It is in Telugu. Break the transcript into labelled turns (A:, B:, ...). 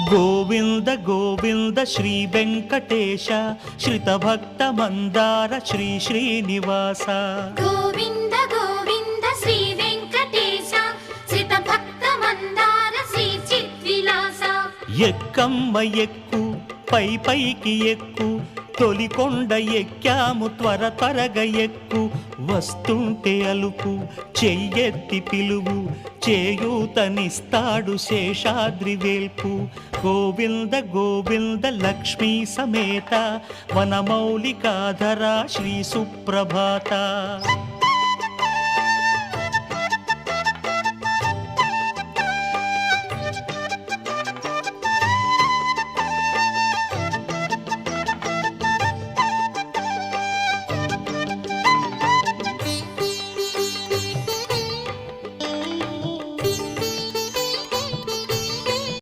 A: గోవింద గోవింద శ్రీ వెంకటేశ శ్రితభక్త మందార శ్రీ శ్రీనివాస.
B: గోవింద గోవింద శ్రీ వెంకటేశ శ్రితభక్త మందార శ్రీ చిద్విలాస.
A: ఎక్కమ్మ ఎక్కు పై పైకి ఎక్కు తొలికొండ ఎక్కాము త్వర త్వరగా ఎక్కు వస్తుంటే అలుపు చెయ్యెత్తి పిలువు చేయూతనిస్తాడు శేషాద్రి వేల్పు. గోవింద గోవింద లక్ష్మీ సమేత వనమౌలికాధర శ్రీ సుప్రభాత.